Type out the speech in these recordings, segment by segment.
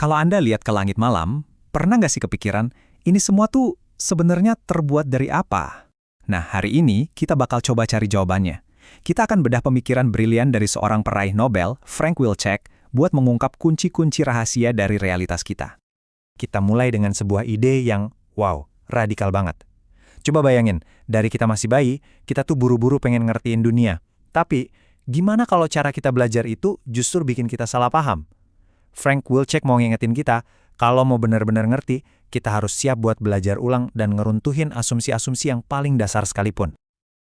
Kalau Anda lihat ke langit malam, pernah nggak sih kepikiran, ini semua tuh sebenarnya terbuat dari apa? Nah, hari ini kita bakal coba cari jawabannya. Kita akan bedah pemikiran brilian dari seorang peraih Nobel, Frank Wilczek, buat mengungkap kunci-kunci rahasia dari realitas kita. Kita mulai dengan sebuah ide yang, wow, radikal banget. Coba bayangin, dari kita masih bayi, kita tuh buru-buru pengen ngertiin dunia. Tapi, gimana kalau cara kita belajar itu justru bikin kita salah paham? Frank Wilczek mau ngingetin kita, kalau mau benar-benar ngerti, kita harus siap buat belajar ulang dan ngeruntuhin asumsi-asumsi yang paling dasar sekalipun.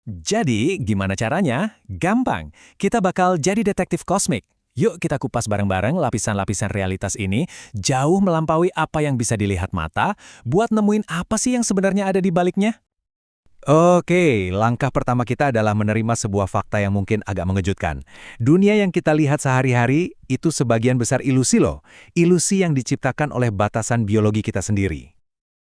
Jadi, gimana caranya? Gampang. Kita bakal jadi detektif kosmik. Yuk kita kupas bareng-bareng lapisan-lapisan realitas ini, jauh melampaui apa yang bisa dilihat mata, buat nemuin apa sih yang sebenarnya ada di baliknya. Oke, langkah pertama kita adalah menerima sebuah fakta yang mungkin agak mengejutkan. Dunia yang kita lihat sehari-hari itu sebagian besar ilusi loh. Ilusi yang diciptakan oleh batasan biologi kita sendiri.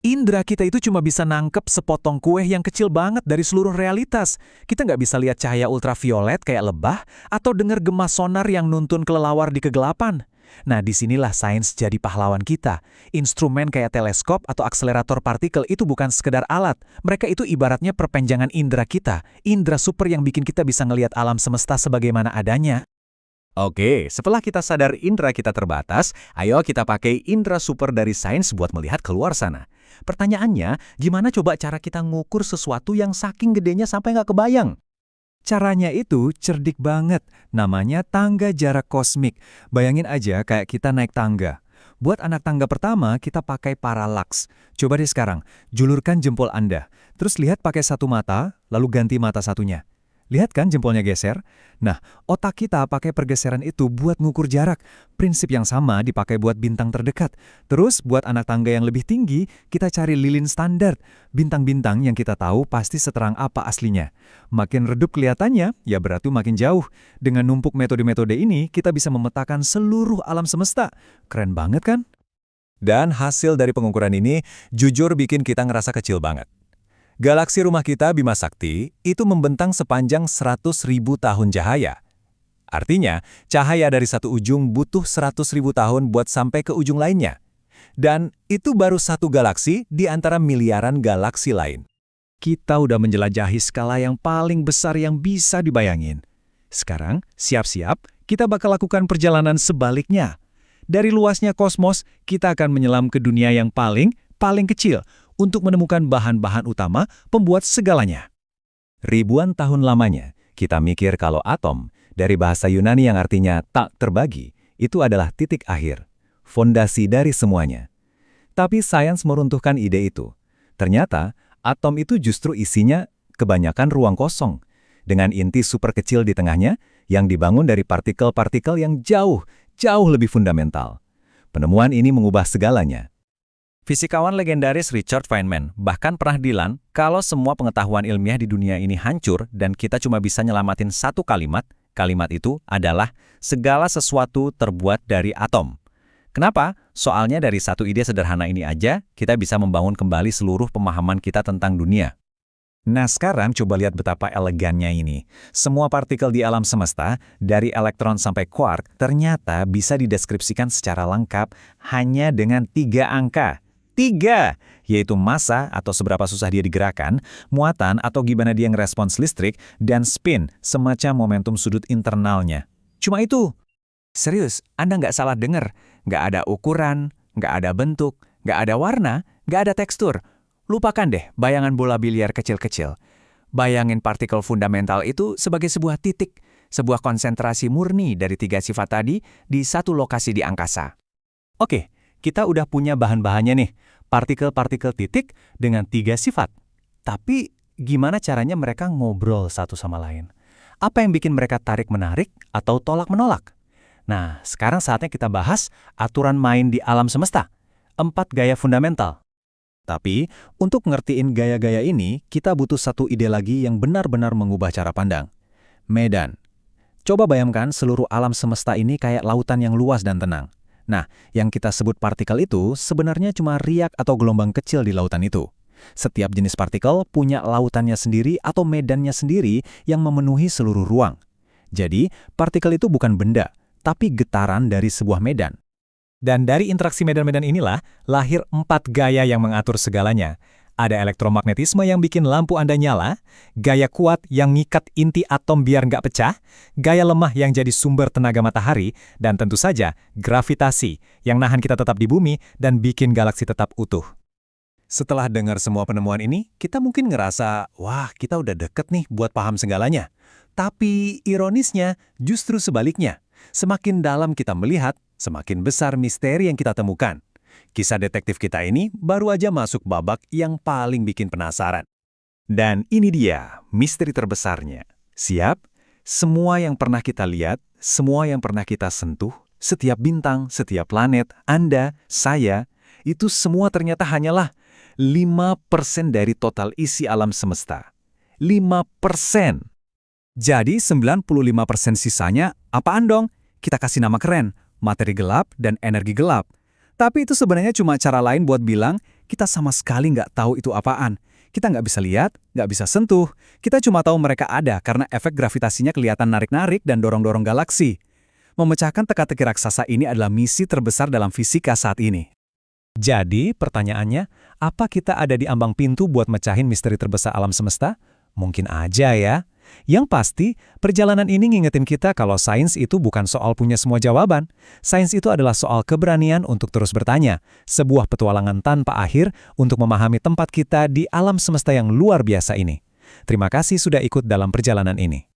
Indra kita itu cuma bisa nangkep sepotong kue yang kecil banget dari seluruh realitas. Kita nggak bisa lihat cahaya ultraviolet kayak lebah atau dengar gema sonar yang nuntun kelelawar di kegelapan. Nah, disinilah sains jadi pahlawan kita. Instrumen kayak teleskop atau akselerator partikel itu bukan sekedar alat. Mereka itu ibaratnya perpanjangan indera kita. Indera super yang bikin kita bisa ngelihat alam semesta sebagaimana adanya. Oke, setelah kita sadar indera kita terbatas, ayo kita pakai indera super dari sains buat melihat keluar sana. Pertanyaannya, gimana coba cara kita ngukur sesuatu yang saking gedenya sampai nggak kebayang? Caranya itu cerdik banget, namanya tangga jarak kosmik. Bayangin aja kayak kita naik tangga. Buat anak tangga pertama, kita pakai paralaks. Coba deh sekarang, julurkan jempol Anda. Terus lihat pakai satu mata, lalu ganti mata satunya. Lihat kan jempolnya geser? Nah, otak kita pakai pergeseran itu buat ngukur jarak. Prinsip yang sama dipakai buat bintang terdekat. Terus buat anak tangga yang lebih tinggi, kita cari lilin standar. Bintang-bintang yang kita tahu pasti seterang apa aslinya. Makin redup kelihatannya, ya berarti makin jauh. Dengan numpuk metode-metode ini, kita bisa memetakan seluruh alam semesta. Keren banget kan? Dan hasil dari pengukuran ini, jujur bikin kita ngerasa kecil banget. Galaksi rumah kita, Bima Sakti, itu membentang sepanjang 100.000 tahun cahaya. Artinya, cahaya dari satu ujung butuh 100.000 tahun buat sampai ke ujung lainnya. Dan itu baru satu galaksi di antara miliaran galaksi lain. Kita udah menjelajahi skala yang paling besar yang bisa dibayangin. Sekarang, siap-siap, kita bakal lakukan perjalanan sebaliknya. Dari luasnya kosmos, kita akan menyelam ke dunia yang paling kecil, untuk menemukan bahan-bahan utama pembuat segalanya. Ribuan tahun lamanya, kita mikir kalau atom, dari bahasa Yunani yang artinya tak terbagi, itu adalah titik akhir, fondasi dari semuanya. Tapi sains meruntuhkan ide itu. Ternyata, atom itu justru isinya kebanyakan ruang kosong, dengan inti super kecil di tengahnya yang dibangun dari partikel-partikel yang jauh lebih fundamental. Penemuan ini mengubah segalanya. Fisikawan legendaris Richard Feynman bahkan pernah bilang kalau semua pengetahuan ilmiah di dunia ini hancur dan kita cuma bisa nyelamatin satu kalimat itu adalah segala sesuatu terbuat dari atom. Kenapa? Soalnya dari satu ide sederhana ini aja, kita bisa membangun kembali seluruh pemahaman kita tentang dunia. Nah sekarang coba lihat betapa elegannya ini. Semua partikel di alam semesta, dari elektron sampai quark, ternyata bisa dideskripsikan secara lengkap hanya dengan 3 angka. 3, yaitu massa atau seberapa susah dia digerakkan, muatan atau gimana dia ngerespons listrik, dan spin, semacam momentum sudut internalnya. Cuma itu. Serius, Anda nggak salah dengar. Nggak ada ukuran, nggak ada bentuk, nggak ada warna, nggak ada tekstur. Lupakan deh bayangan bola biliar kecil-kecil. Bayangin partikel fundamental itu sebagai sebuah titik, sebuah konsentrasi murni dari 3 sifat tadi di satu lokasi di angkasa. Oke. Kita udah punya bahan-bahannya nih, partikel-partikel titik dengan 3 sifat. Tapi gimana caranya mereka ngobrol satu sama lain? Apa yang bikin mereka tarik-menarik atau tolak-menolak? Nah, sekarang saatnya kita bahas aturan main di alam semesta. 4 gaya fundamental. Tapi, untuk ngertiin gaya-gaya ini, kita butuh satu ide lagi yang benar-benar mengubah cara pandang. Medan. Coba bayangkan seluruh alam semesta ini kayak lautan yang luas dan tenang. Nah, yang kita sebut partikel itu sebenarnya cuma riak atau gelombang kecil di lautan itu. Setiap jenis partikel punya lautannya sendiri atau medannya sendiri yang memenuhi seluruh ruang. Jadi, partikel itu bukan benda, tapi getaran dari sebuah medan. Dan dari interaksi medan-medan inilah, lahir 4 gaya yang mengatur segalanya. Ada elektromagnetisme yang bikin lampu Anda nyala, gaya kuat yang ngikat inti atom biar nggak pecah, gaya lemah yang jadi sumber tenaga matahari, dan tentu saja gravitasi yang nahan kita tetap di bumi dan bikin galaksi tetap utuh. Setelah dengar semua penemuan ini, kita mungkin ngerasa, wah kita udah deket nih buat paham segalanya. Tapi ironisnya justru sebaliknya. Semakin dalam kita melihat, semakin besar misteri yang kita temukan. Kisah detektif kita ini baru aja masuk babak yang paling bikin penasaran. Dan ini dia, misteri terbesarnya. Siap? Semua yang pernah kita lihat, semua yang pernah kita sentuh, setiap bintang, setiap planet, Anda, saya, itu semua ternyata hanyalah 5% dari total isi alam semesta. 5%. Jadi 95% sisanya apaan dong? Kita kasih nama keren, materi gelap dan energi gelap. Tapi itu sebenarnya cuma cara lain buat bilang kita sama sekali nggak tahu itu apaan. Kita nggak bisa lihat, nggak bisa sentuh. Kita cuma tahu mereka ada karena efek gravitasinya kelihatan narik-narik dan dorong-dorong galaksi. Memecahkan teka-teki raksasa ini adalah misi terbesar dalam fisika saat ini. Jadi, pertanyaannya, apa kita ada di ambang pintu buat mecahin misteri terbesar alam semesta? Mungkin aja ya. Yang pasti, perjalanan ini ngingetin kita kalau sains itu bukan soal punya semua jawaban. Sains itu adalah soal keberanian untuk terus bertanya. Sebuah petualangan tanpa akhir untuk memahami tempat kita di alam semesta yang luar biasa ini. Terima kasih sudah ikut dalam perjalanan ini.